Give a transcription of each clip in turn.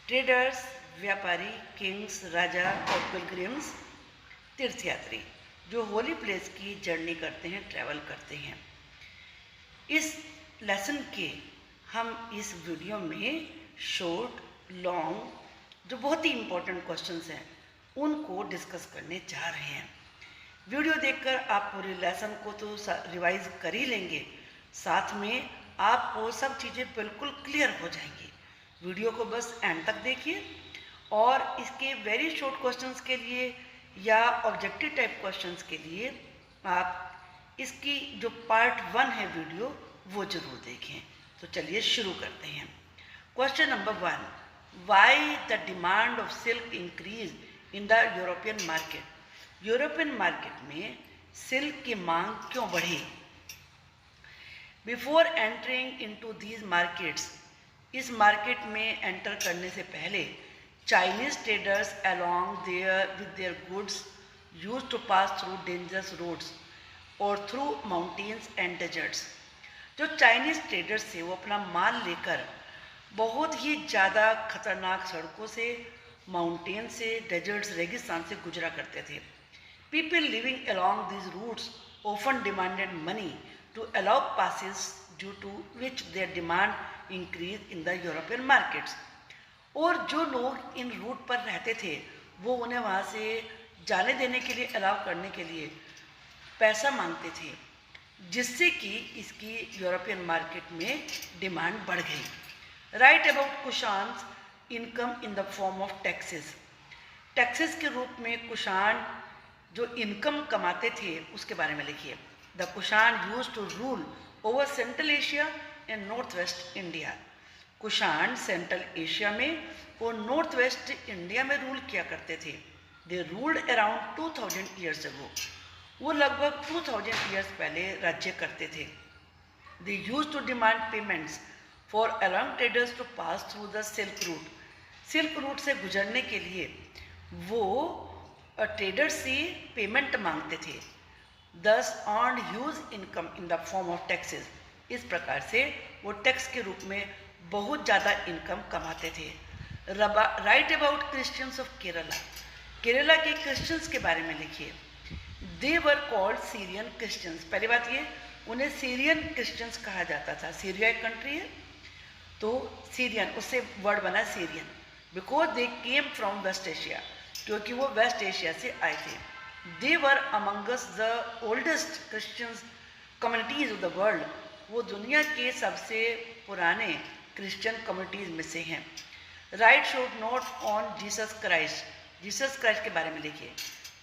Traders, व्यापारी, Kings, राजा और pilgrims, तीर्थयात्री जो होली प्लेस की जर्नी करते हैं, ट्रैवल करते हैं। इस लेसन के हम इस वीडियो में शॉर्ट, लॉन्ग, जो बहुत ही इम्पोर्टेंट क्वेश्चंस हैं उनको डिस्कस करने जा रहे हैं। वीडियो देखकर आप पूरे लेसन को तो रिवाइज कर ही लेंगे, साथ में आपको सब चीज़ें बिल्कुल क्लियर हो जाएंगी। वीडियो को बस एंड तक देखिए और इसके वेरी शॉर्ट क्वेश्चंस के लिए या ऑब्जेक्टिव टाइप क्वेश्चंस के लिए आप इसकी जो पार्ट 1 है वीडियो वो जरूर देखें। तो चलिए शुरू करते हैं। Question number 1, why the demand of silk increase in the European market. European market में सिल्क की मांग क्यों बढ़ी? Before entering into these markets, इस मार्केट में एंटर करने से पहले Chinese traders along with their goods used to pass through dangerous roads और थ्रू माउंटेन्स एंड डेजर्ट्स। जो चाइनीज ट्रेडर्स थे वो अपना माल लेकर बहुत ही ज़्यादा खतरनाक सड़कों से, माउंटेन से, डेजर्ट्स, रेगिस्तान से गुजरा करते थे। People living along these routes often demanded money to allow passes, due to which their demand increase in the European markets. और जो लोग इन रूट पर रहते थे वो उन्हें वहाँ से जाने देने के लिए, अलाउ करने के लिए पैसा मांगते थे, जिससे कि इसकी यूरोपियन मार्केट में डिमांड बढ़ गई। Write about Kushans income in the form of taxes. Taxes के रूप में कुशान जो इनकम कमाते थे उसके बारे में लिखिए। The Kushan used to rule over Central Asia and north west India. Kushan Central Asia में और नॉर्थ वेस्ट इंडिया में रूल किया करते थे। They ruled around 2000 years ago. वो लगभग 2000 ईयर्स पहले राज्य करते थे। They use to demand payments for along traders to pass through the silk Route. Silk Route से गुजरने के लिए वो ट्रेडर से पेमेंट मांगते थे। दस earn huge income in the form of taxes. इस प्रकार से वो टैक्स के रूप में बहुत ज़्यादा इनकम कमाते थे। Right about Christians of Kerala. Kerala के क्रिश्चियंस के बारे में लिखिए। दे वर कॉल्ड सीरियन क्रिश्चियंस। पहली बात ये, उन्हें सीरियन क्रिश्चियंस कहा जाता था। सीरिया एक कंट्री है तो सीरियन, उससे वर्ड बना Syrian, because they came from West Asia, क्योंकि वो वेस्ट एशिया से आए थे। They were amongst the oldest Christians communities of the world. वो दुनिया के सबसे पुराने क्रिश्चियन कम्युनिटीज में से हैं। Write short note on Jesus Christ. Jesus Christ के बारे में लिखिए।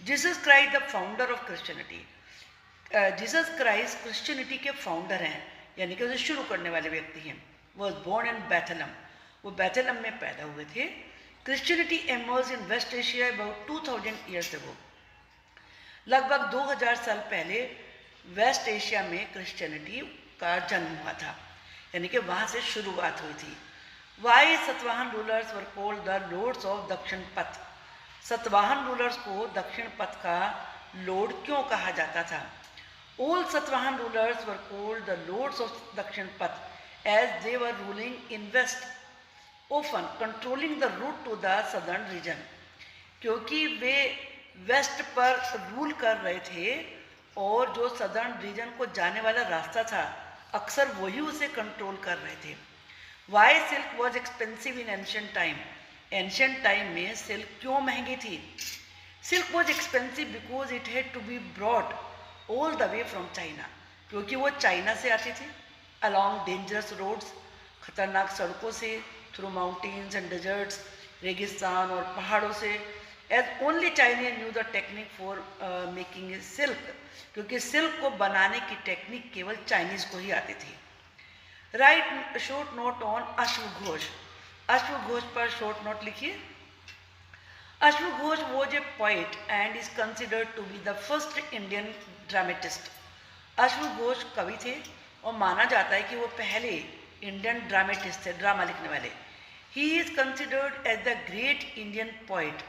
Jesus Christ the founder of Christianity. Jesus Christ Christianity के फाउंडर हैं, यानी कि उसे शुरू करने वाले व्यक्ति हैं। Was born in Bethlehem. वो बैथलम में पैदा हुए थे। Christianity emerge in West Asia about 2000 years ago. लगभग 2000 साल पहले वेस्ट एशिया में क्रिश्चियनिटी का जन्म हुआ था, यानी कि वहाँ से शुरुआत हुई थी। Why Satavahana rulers were called the lords of Dakshinapatha. Satavahana rulers को दक्षिण पथ का लॉर्ड क्यों कहा जाता था? All Satavahana rulers were called the lords of Dakshinapatha as they were ruling in west, often controlling the route to the southern region. क्योंकि वे वेस्ट पर रूल कर रहे थे और जो सदर्न रीजन को जाने वाला रास्ता था अक्सर वही उसे कंट्रोल कर रहे थे। Why silk was expensive in ancient time. Ancient time में सिल्क क्यों महंगी थी? Silk was expensive because it had to be brought all the way from China. क्योंकि वो चाइना से आती थी अलॉन्ग डेंजरस रोड्स, खतरनाक सड़कों से, थ्रू माउंटेन्स एंड डेजर्ट्स, रेगिस्तान और पहाड़ों से। As only Chinese knew the technique for making silk. क्योंकि सिल्क को बनाने की टेक्निक केवल चाइनीज को ही आती थी। राइट शॉर्ट नोट ऑन अश्वघोष। अश्वघोष पर शॉर्ट नोट लिखिए। अश्वघोष was a poet and is considered to be the first Indian dramatist. अश्वघोष कवि थे और माना जाता है कि वो पहले इंडियन ड्रामेटिस्ट थे, ड्रामा लिखने वाले। He is considered as the great Indian poet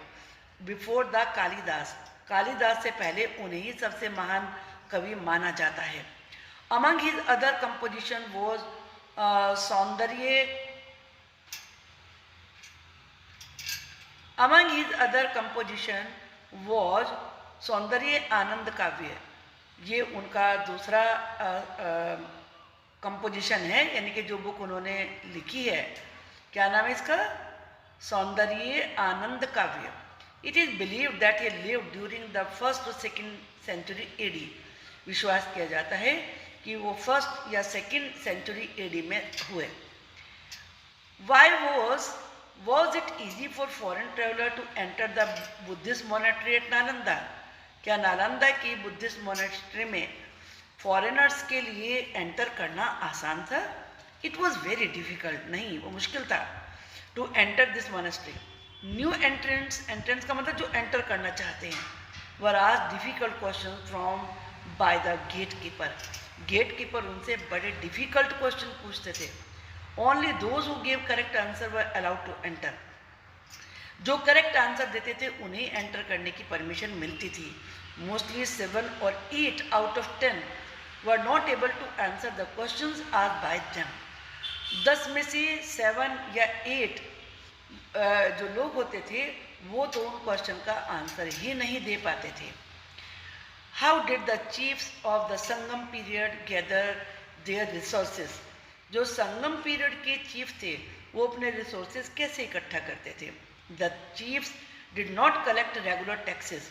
before the Kalidasa. Kalidasa से पहले उन्हें ही सबसे महान कवि माना जाता है। Among his other composition was सौंदर्य Among his other composition was सौंदर्य आनंद काव्य। ये उनका दूसरा कंपोजिशन है, यानी कि जो बुक उन्होंने लिखी है। क्या नाम है इसका? सौंदर्य आनंद काव्य। It is believed that he lived during the 1st और 2nd सेंचुरी एडी। विश्वास किया जाता है कि वो 1st या 2nd सेंचुरी एडी में हुए। Why was it easy for foreign traveler to enter the Buddhist monastery at Nalanda? क्या नालंदा की बुद्धिस्ट मोनेस्ट्री में फॉरेनर्स के लिए एंटर करना आसान था? It was very difficult. नहीं, वो मुश्किल था। To enter this monastery, new entrance का मतलब जो एंटर करना चाहते हैं, वर आज difficult question from by the gate keeper. Gate keeper उनसे बड़े डिफिकल्ट क्वेश्चन पूछते थे। Only those who give correct answer were allowed to enter. जो करेक्ट आंसर देते थे उन्हें एंटर करने की परमिशन मिलती थी। मोस्टली 7 और 8 out of 10 were not able to answer the questions asked by them. 10 में से 7 या 8 जो लोग होते थे वो तो उन क्वेश्चन का आंसर ही नहीं दे पाते थे। How did the chiefs of the Sangam period gather their resources? जो संगम पीरियड के चीफ थे वो अपने रिसोर्सेज कैसे इकट्ठा करते थे? The chiefs did not collect regular taxes.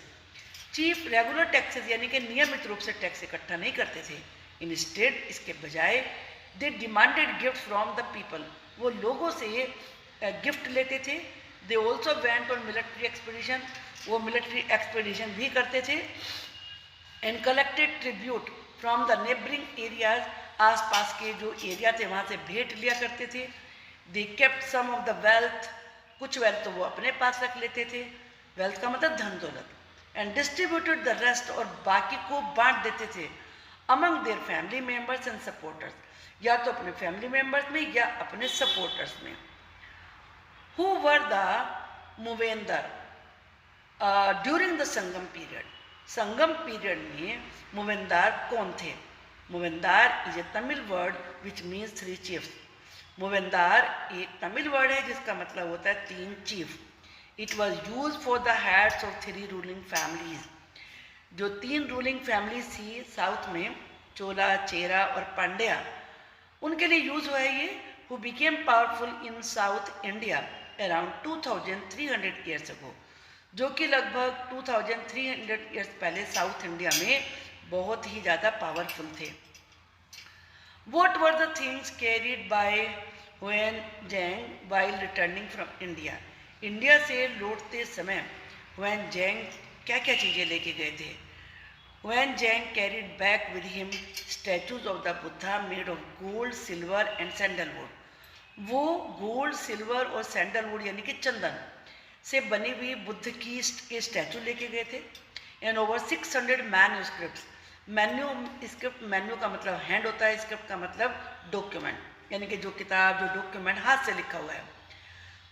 Chief regular taxes यानी कि नियमित रूप से टैक्स इकट्ठा नहीं करते थे। इंस्टेड, इसके बजाय, they demanded gift from the people. वो लोगों से गिफ्ट लेते थे। They also went on military expedition. वो मिलिट्री एक्सपीडिशन भी करते थे। And collected tribute from the neighbouring areas. आसपास के जो एरिया थे वहाँ से भेंट लिया करते थे। They kept some of the wealth. कुछ वेल्थ तो वो अपने पास रख लेते थे। वेल्थ का मतलब धन दौलत। एंड डिस्ट्रीब्यूटेड द रेस्ट, और बाकी को बांट देते थे among their family members and supporters, या तो अपने फैमिली मेम्बर्स में या अपने सपोर्टर्स में। Who were the Muvendar during the Sangam period? Sangam period में मूवेंदार कौन थे? Muvendar is a Tamil word which means 3 chiefs. Muvendar एक तमिल वर्ड है जिसका मतलब होता है 3 chief. It was use for the heads of 3 ruling families. जो 3 रूलिंग फैमिलीज थी साउथ में, चोला, चेरा और पांड्या, उनके लिए यूज हुआ है ये। Who became powerful in south India around 2300 years ago, जो कि लगभग 2300 ईयर्स पहले साउथ इंडिया में बहुत ही ज़्यादा पावरफुल थे। What were the things carried by Huan Zhang while returning from India? India से लौटते समय हुएन जैंग क्या क्या चीज़ें लेके गए थे? Hiuen Tsang carried back with him statues of the Buddha made of gold, silver and sandalwood. वो गोल्ड, सिल्वर और सैंडलवुड यानी कि चंदन से बनी हुई बुद्ध की के स्टैचू लेके गए थे। And over 600 manuscripts. Script, menu का मतलब हैंड होता है, स्क्रिप्ट का मतलब डॉक्यूमेंट, यानी कि जो किताब, जो डॉक्यूमेंट हाथ से लिखा हुआ है,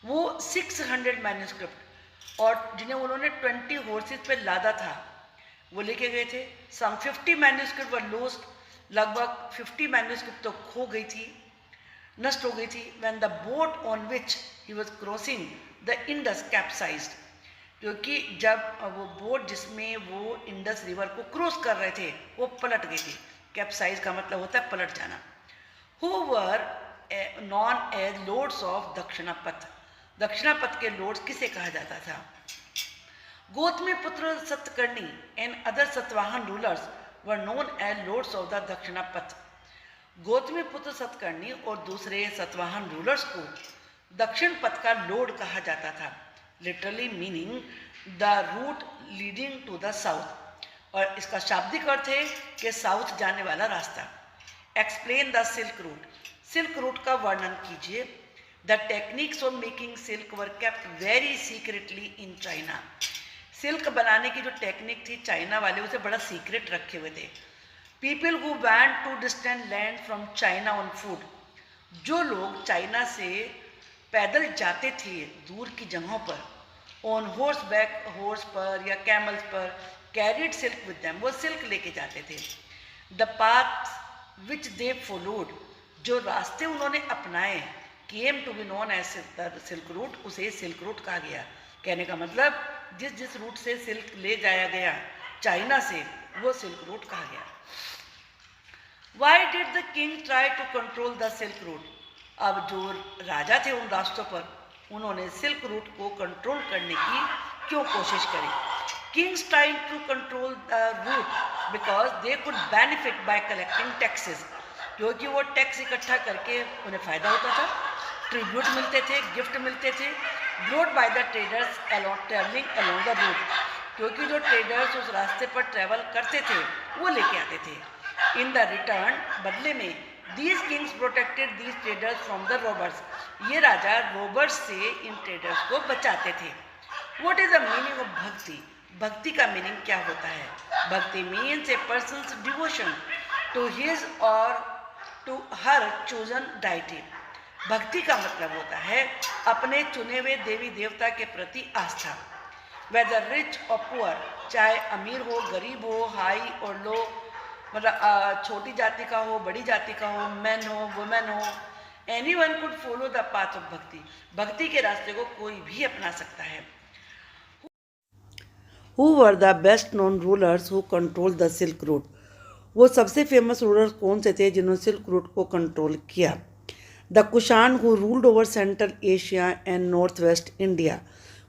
वो 600 मैन्यूस्क्रिप्ट, और जिन्हें उन्होंने 20 हॉर्सेस पे लादा था वो लेके गए थे। सम 50 मैन्यूस्क्रिप्ट वर लॉस्ट। लगभग 50 मैन्यूस्क्रिप्ट तो खो गई थी, नष्ट हो गई थी। When the boat on which he was crossing the Indus capsized, क्योंकि जब वो बोट जिसमें वो इंडस रिवर को क्रॉस कर रहे थे वो पलट गई थी। कैप्साइज का मतलब होता है पलट जाना। Who were known as lords of Dakshinapatha. Dakshinapatha के लॉर्ड्स किसे कहा जाता था? Gautamiputra Satakarni and other Satavahana rulers were known as lords of the Dakshinapatha. Gautamiputra Satakarni और दूसरे सतवाहन रूलर्स को दक्षिण पथ का लॉर्ड कहा जाता था। Literally meaning the route leading to the south, और इसका शाब्दिक अर्थ है कि साउथ जाने वाला रास्ता। Explain the silk Route. Silk root का वर्णन कीजिए। The techniques of making silk were kept very secretly in China. Silk बनाने की जो टेक्निक थी चाइना वाले उसे बड़ा सीक्रेट रखे हुए थे। People who went to distant land from China on foot. जो लोग चाइना से पैदल जाते थे दूर की जगहों पर, ऑन हॉर्स बैक, हॉर्स पर या कैमल्स पर, कैरिड सिल्क विद देम, वो सिल्क लेके जाते थे। The path which they followed, जो रास्ते उन्होंने अपनाए, came to be known as the silk route, उसे सिल्क रूट कहा गया। कहने का मतलब जिस जिस रूट से सिल्क ले जाया गया चाइना से, वो सिल्क रूट कहा गया। Why did the king try to control the silk route? अब जो राजा थे उन रास्तों पर, उन्होंने सिल्क रूट को कंट्रोल करने की क्यों कोशिश करी? Kings trying to control the route because they could benefit by collecting taxes, क्योंकि वो टैक्स इकट्ठा करके उन्हें फ़ायदा होता था, ट्रिब्यूट मिलते थे, गिफ्ट मिलते थे, brought by the traders travelling along the route, क्योंकि जो ट्रेडर्स उस रास्ते पर ट्रेवल करते थे वो लेके आते थे। इन द रिटर्न, बदले में, these kings protected these traders from the robbers, ये राजा रॉबर्स से इन ट्रेडर्स को बचाते थे। What is the meaning of bhakti? Bhakti का मीनिंग क्या होता है? Bhakti means a person's devotion to his or to her chosen deity. Bhakti का मतलब होता है अपने चुने हुए देवी देवता के प्रति आस्था। वेदर रिच और पुअर, चाहे अमीर हो, गरीब हो, हाई और लो, मतलब छोटी जाति का हो, बड़ी जाति का हो, मैन हो, वुमेन हो, anyone could follow the path of bhakti. भक्ति के रास्ते को कोई भी अपना सकता है। Who were the best known rulers who controlled the Silk Route? वो सबसे फेमस रूलर्स कौन से थे जिन्होंने सिल्क रूट को कंट्रोल किया? The Kushan who ruled over Central Asia and north west India.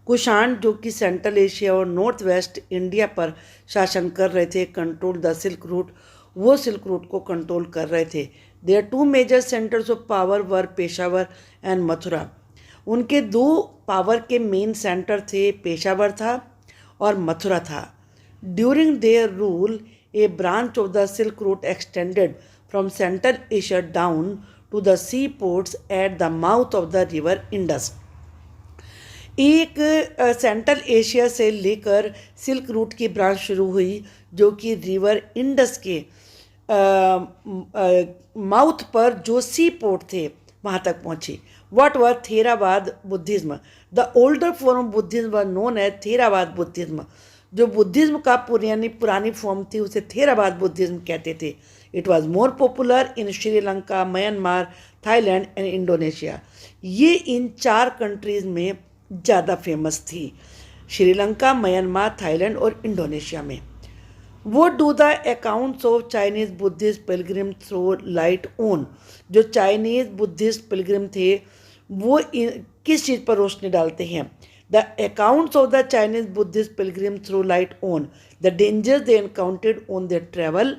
Kushan जो कि सेंट्रल एशिया और नॉर्थ वेस्ट इंडिया पर शासन कर रहे थे, कंट्रोल द सिल्क रूट, वो सिल्क रूट को कंट्रोल कर रहे थे। There two major centres of power were Peshawar and Mathura. उनके दो पावर के मेन सेंटर थे, पेशावर था और मथुरा था। During their rule a branch of the silk route extended from Central Asia down to the sea ports at the mouth of the river Indus. एक Central Asia से लेकर सिल्क रूट की branch शुरू हुई जो कि रिवर इंडस के mouth पर जो सी पोर्ट थे वहाँ तक पहुँची। What was Theravada Buddhism? The older form Buddhism were known as Theravada Buddhism. जो बुद्धिज्म का पुरानी फॉर्म थी उसे थेरावाद बुद्धिज्म कहते थे। It was more popular in Sri Lanka, Myanmar, Thailand and Indonesia. ये इन 4 कंट्रीज़ में ज़्यादा फेमस थी, श्रीलंका, म्यांमार, थाईलैंड और इंडोनेशिया में। वो do the accounts of Chinese Buddhist pilgrim throw light on. जो चाइनीज़ बुद्धिस्ट पिलग्रिम थे वो किस चीज़ पर रोशनी डालते हैं? The accounts of the Chinese Buddhist pilgrim throw light on the dangers they encountered on their travel.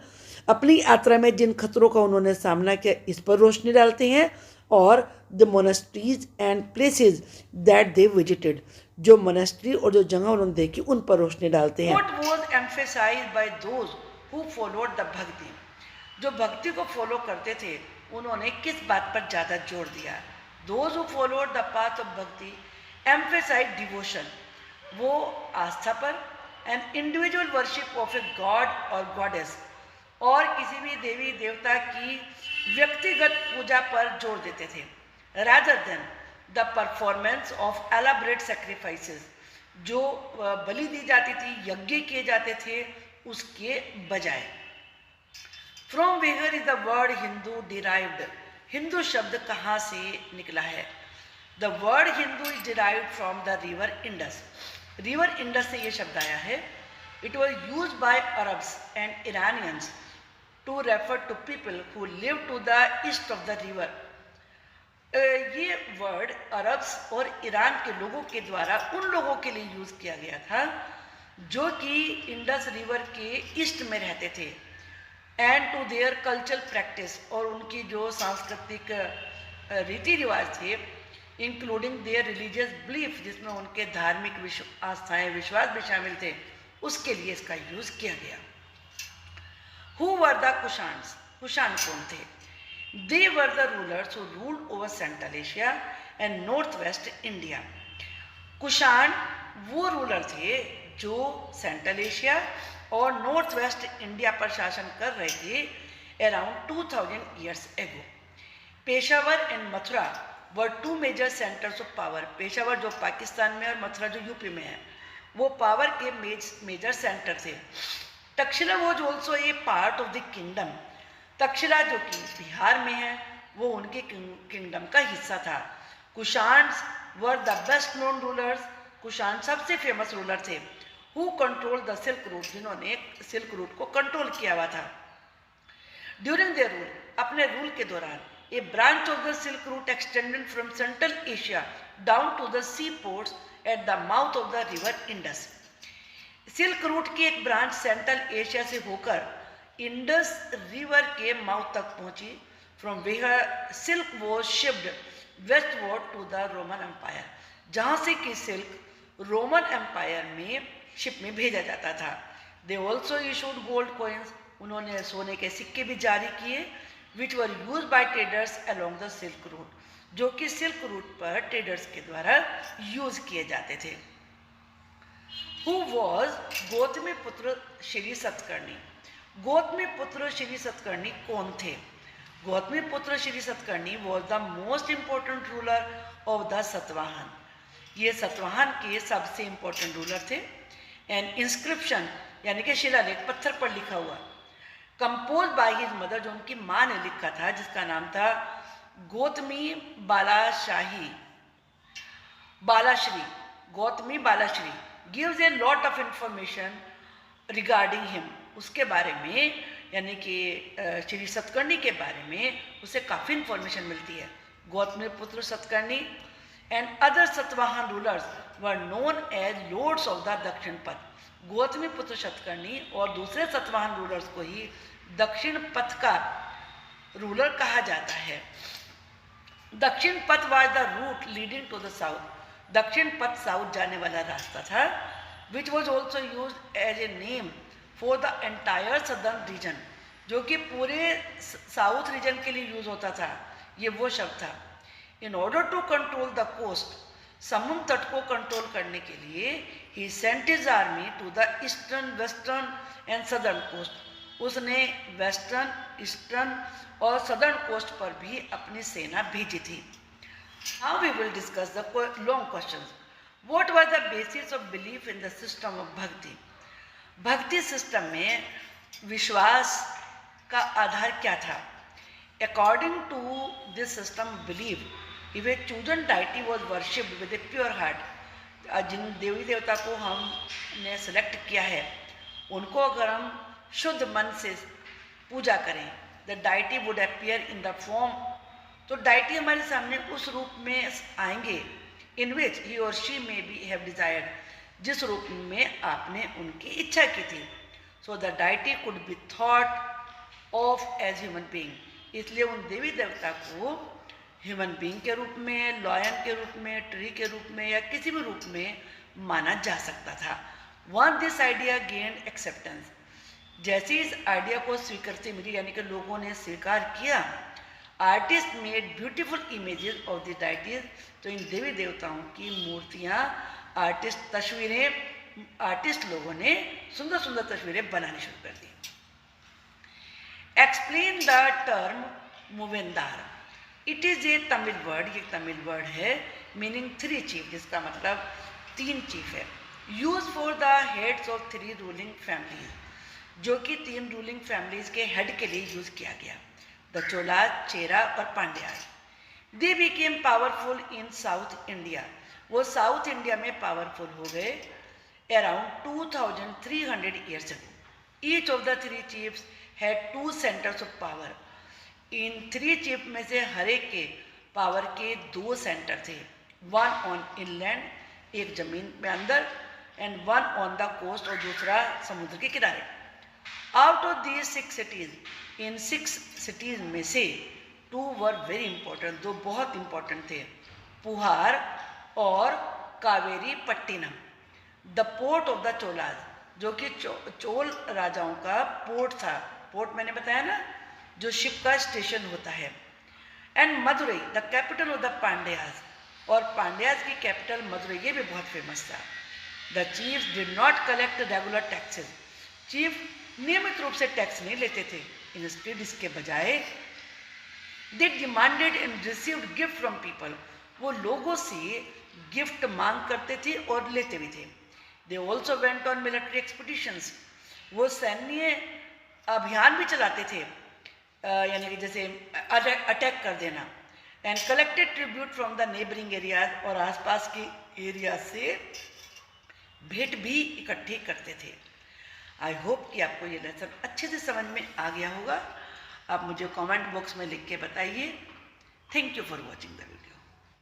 अपनी यात्रा में जिन खतरों का उन्होंने सामना किया इस पर रोशनी डालते हैं। और the monasteries and places that they visited, जो मोनेस्ट्री और जो जगह उन्होंने देखी उन पर रोशनी डालते हैं। What was emphasized by those who followed the भक्ति? जो भक्ति को फॉलो करते थे उन्होंने किस बात पर ज़्यादा जोर दिया? Those who followed the path of भक्ति emphasized devotion, वो आस्था पर, and individual worship of a god or goddess, और किसी भी देवी देवता की व्यक्तिगत पूजा पर जोर देते थे। rather than the performance of elaborate sacrifices, जो बलि दी जाती थी, यज्ञ किए जाते थे, उसके बजाय। From where is the word Hindu derived? Hindu शब्द कहाँ से निकला है? The word Hindu is derived from the river Indus. River Indus से ये शब्द आया है। It was used by Arabs and Iranians to refer to people who live to the east of the river. ये वर्ड अरब्स और Iran के लोगों के द्वारा उन लोगों के लिए यूज़ किया गया था जो कि इंडस रिवर के ईस्ट में रहते थे, and to their cultural practice, और उनकी जो सांस्कृतिक रीति रिवाज थे, इंक्लूडिंग देयर रिलीजियस बिलीफ, जिसमें उनके धार्मिक आस्थाएँ, विश्वास भी शामिल थे, उसके लिए इसका यूज़ किया गया। Who were the Kushans? Kushan कौन थे? They were the rulers who ruled over Central Asia and Northwest India. Kushan वो रूलर थे जो सेंट्रल एशिया और नॉर्थ वेस्ट इंडिया पर शासन कर रहे थे around 2000 years ago. Peshawar and Mathura were 2 major centres of power. Peshawar जो पाकिस्तान में और मथुरा जो यूपी में है, वो पावर के मेजर सेंटर थे. Takshashila was also a part of the kingdom. Takshashila जो कि बिहार में है वो उनके किंगडम का हिस्सा था. Kushans were the best known rulers. Kushan सबसे फेमस रूलर थे, who control the silk Route, जिन्होंने सिल्क रूट को कंट्रोल किया हुआ था। ड्यूरिंग देयर रूल, अपने रूल के दौरान, a branch of the silk route extended from Central Asia down to the sea ports at the mouth of the river Indus. Silk Route की एक ब्रांच सेंट्रल एशिया से होकर इंडस रिवर के mouth तक पहुंची, from where silk was shipped westward to the Roman Empire, जहां से कि सिल्क रोमन एम्पायर में शिप में भेजा जाता था। They also issued gold coins, उन्होंने सोने के सिक्के भी जारी किए, which were use by traders along the silk Route, जो कि सिल्क रूट पर ट्रेडर्स के द्वारा यूज किए जाते थे। हु वॉज गौतमीपुत्र श्री सतकर्णी, गौतमीपुत्र श्री सतकर्णी कौन थे? Gautamiputra Shri Satakarni was the most important ruler of the Satavahana, ये सतवाहन के सबसे इंपॉर्टेंट रूलर थे। एंड इंस्क्रिप्शन यानी कि शिलालेख, पत्थर पर लिखा हुआ, कंपोज बाय हिज मदर, जो उनकी माँ ने लिखा था, जिसका नाम था Gautami Balashahi, Balashri, Gautami Balashri, gives a lot of information regarding him, उसके बारे में यानी कि श्री सतकर्णी के बारे में उसे काफ़ी इंफॉर्मेशन मिलती है। Gautamiputra Satakarni and other Satavahana rulers were known as lords of the Dakshinapatha, Gautamiputra Satakarni और दूसरे सतवाहन रूलर्स को ही दक्षिण पथ का रूलर कहा जाता है। Dakshinapatha was the route leading to the south, Dakshinapatha south जाने वाला रास्ता था, which was also use as a name for the entire southern region, जो कि पूरे साउथ रीजन के लिए यूज होता था, ये वो शब्द था। In order to control the coast, समुद्र तट को कंट्रोल करने के लिए he sent his army to the eastern, western and southern coast, उसने वेस्टर्न, ईस्टर्न और सदर्न कोस्ट पर भी अपनी सेना भेजी थी। Now we will discuss the long questions. What was the basis of belief in the system of bhakti, bhakti system में विश्वास का आधार क्या था? According to this system of belief, if a chosen deity was worshipped with a pure heart, जिन देवी देवता को हमने सेलेक्ट किया है उनको अगर हम शुद्ध मन से पूजा करें, the deity would appear in the form, तो डाइटी हमारे सामने उस रूप में आएंगे, इन which he or she may be have desired, जिस रूप में आपने उनकी इच्छा की थी। So the deity could be thought of as human being, इसलिए उन देवी देवता को ह्यूमन बीइंग के रूप में, लॉयन के रूप में, ट्री के रूप में या किसी भी रूप में माना जा सकता था। One this idea gained acceptance, जैसे इस आइडिया को स्वीकृति मिली यानी कि लोगों ने स्वीकार किया, artist made beautiful images of the deities, तो इन देवी देवताओं की मूर्तियाँ, आर्टिस्ट लोगों ने सुंदर सुंदर तस्वीरें बनानी शुरू कर दी। Explain the term Muvendar, it is a Tamil word, ये तमिल वर्ड है, मीनिंग थ्री चीफ, जिसका मतलब तीन चीफ है, use for the heads of three ruling families, जो कि तीन रूलिंग फैमिलीज के हेड के लिए यूज किया गया, द चोलाज, चेरा और Pandyas. They became powerful in south India, वो साउथ इंडिया में पावरफुल हो गए around 2300 years ago. Each of the three chiefs had two centres of power, in three chief में से हर एक के पावर के दो सेंटर थे, वन ऑन इनलैंड, एक जमीन में अंदर, and one on the coast, और दूसरा समुद्र के किनारे। आउट ऑफ दीज 6 सिटीज, इन 6 सिटीज में से 2 वर वेरी इंपॉर्टेंट, दो बहुत इंपॉर्टेंट थे, पुहार और Kaveri Pattinam. The port of the Cholas, जो कि चोल राजाओं का पोर्ट था, पोर्ट मैंने बताया ना, जो शिप का स्टेशन होता है, and Madurai the capital of the Pandyas, और पांड्याज की कैपिटल मदुरई, ये भी बहुत फेमस था। The chiefs did not collect regular taxes, chief नियमित रूप से टैक्स नहीं लेते थे, इंस्टेड इसके बजाय they demanded and received gift from people, वो लोगों से गिफ्ट मांग करते थे और लेते भी थे। They also went on military expeditions, वो सैन्य अभियान भी चलाते थे, यानी कि जैसे अटैक कर देना, and collected tribute from the neighbouring areas, और आसपास के एरिया से भेंट भी इकट्ठी करते थे। आई होप कि आपको ये लेसन अच्छे से समझ में आ गया होगा। आप मुझे कमेंट बॉक्स में लिख के बताइए। Thank you for watching the video.